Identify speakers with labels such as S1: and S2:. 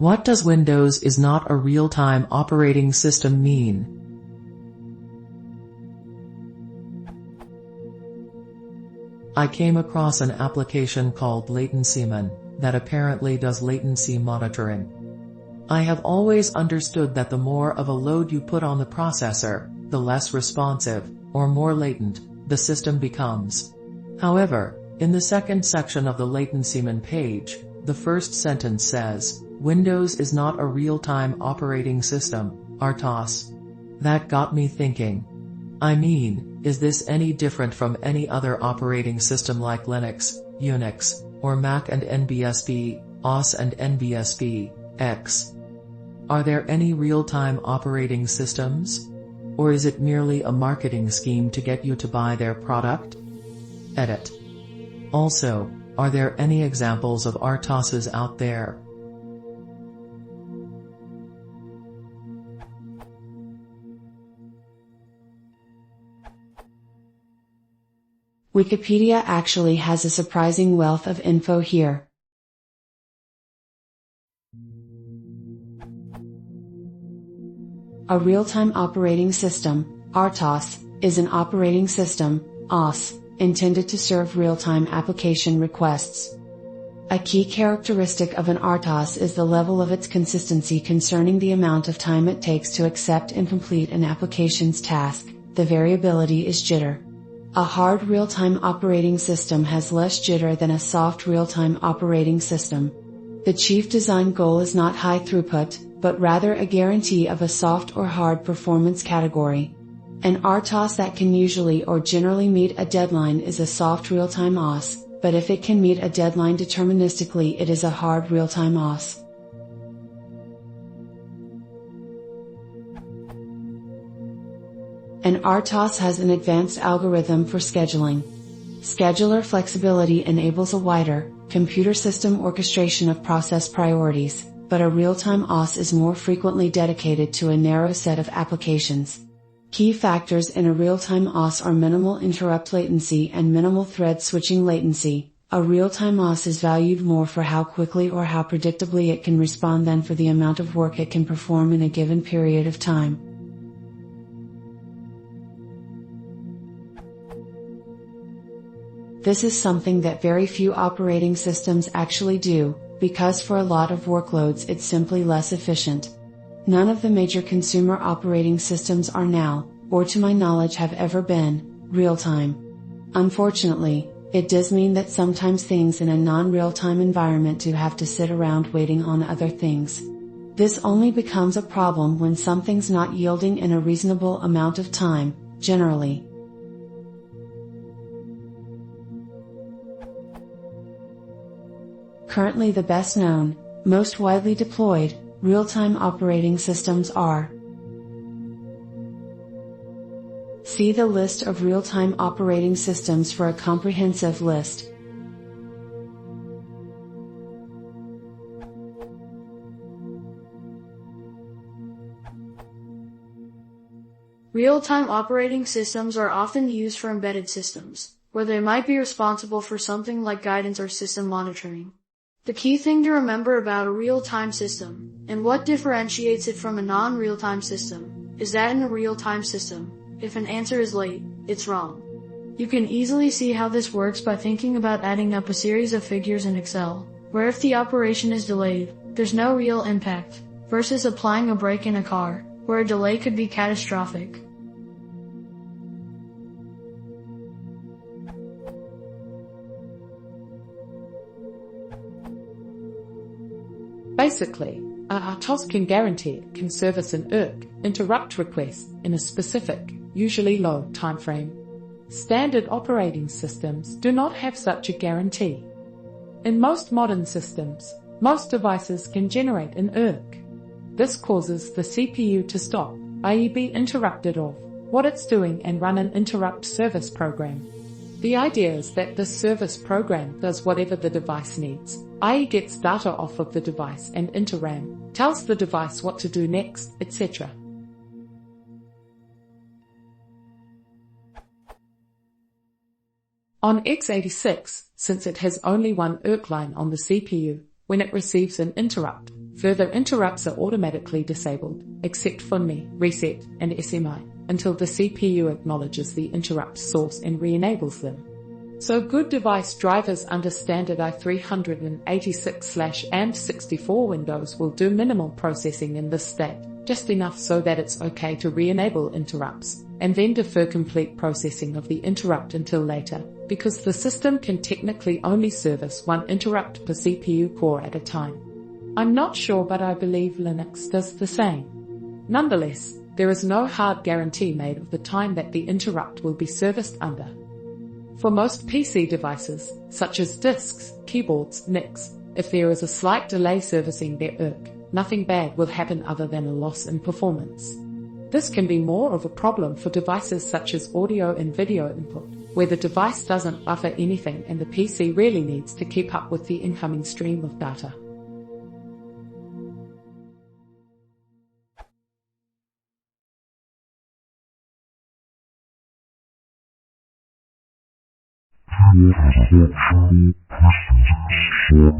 S1: What does Windows is not a real-time operating system mean? I came across an application called latencyman that apparently does latency monitoring. I have always understood that the more of a load you put on the processor, the less responsive, or more latent, the system becomes. However, in the second section of the latencyman page, the first sentence says, Windows is not a real-time operating system, RTOS. That got me thinking. I mean, is this any different from any other operating system like Linux, Unix, or Mac and NBSP, OS and NBSP, X? Are there any real-time operating systems? Or is it merely a marketing scheme to get you to buy their product? Edit. Also, are there any examples of RTOSes out there?
S2: Wikipedia actually has a surprising wealth of info here. A real-time operating system, RTOS, is an operating system, OS, intended to serve real-time application requests. A key characteristic of an RTOS is the level of its consistency concerning the amount of time it takes to accept and complete an application's task. The variability is jitter. A hard real-time operating system has less jitter than a soft real-time operating system. The chief design goal is not high throughput, but rather a guarantee of a soft or hard performance category. An RTOS that can usually or generally meet a deadline is a soft real-time OS, but if it can meet a deadline deterministically, it is a hard real-time OS. An RTOS has an advanced algorithm for scheduling. Scheduler flexibility enables a wider, computer system orchestration of process priorities, but a real-time OS is more frequently dedicated to a narrow set of applications. Key factors in a real-time OS are minimal interrupt latency and minimal thread switching latency. A real-time OS is valued more for how quickly or how predictably it can respond than for the amount of work it can perform in a given period of time. This is something that very few operating systems actually do, because for a lot of workloads it's simply less efficient. None of the major consumer operating systems are now, or to my knowledge have ever been, real-time. Unfortunately, it does mean that sometimes things in a non-real-time environment do have to sit around waiting on other things. This only becomes a problem when something's not yielding in a reasonable amount of time, generally. Currently the best known, most widely deployed, real-time operating systems are. See the list of real-time operating systems for a comprehensive list.
S3: Real-time operating systems are often used for embedded systems, where they might be responsible for something like guidance or system monitoring. The key thing to remember about a real-time system, and what differentiates it from a non-real-time system, is that in a real-time system, if an answer is late, it's wrong. You can easily see how this works by thinking about adding up a series of figures in Excel, where if the operation is delayed, there's no real impact, versus applying a brake in a car, where a delay could be catastrophic.
S4: Basically, a RTOS can guarantee it can service an interrupt request in a specific, usually low time frame. Standard operating systems do not have such a guarantee. In most modern systems, most devices can generate an IRQ. This causes the CPU to stop, i.e. be interrupted of what it's doing and run an interrupt service program. The idea is that this service program does whatever the device needs, i.e. gets data off of the device and into RAM, tells the device what to do next, etc. On x86, since it has only one IRQ line on the CPU, when it receives an interrupt, Further interrupts are automatically disabled, except for ME, reset, and SMI, until the CPU acknowledges the interrupt source and re-enables them. So good device drivers under standard i386/and64 Windows will do minimal processing in this state, just enough so that it's okay to re-enable interrupts, and then defer complete processing of the interrupt until later, because the system can technically only service one interrupt per CPU core at a time. I'm not sure, but I believe Linux does the same. Nonetheless, there is no hard guarantee made of the time that the interrupt will be serviced under. For most PC devices, such as disks, keyboards, NICs, if there is a slight delay servicing their IRC, nothing bad will happen other than a loss in performance. This can be more of a problem for devices such as audio and video input, where the device doesn't buffer anything and the PC really needs to keep up with the incoming stream of data.
S5: Here is a whole channel, please use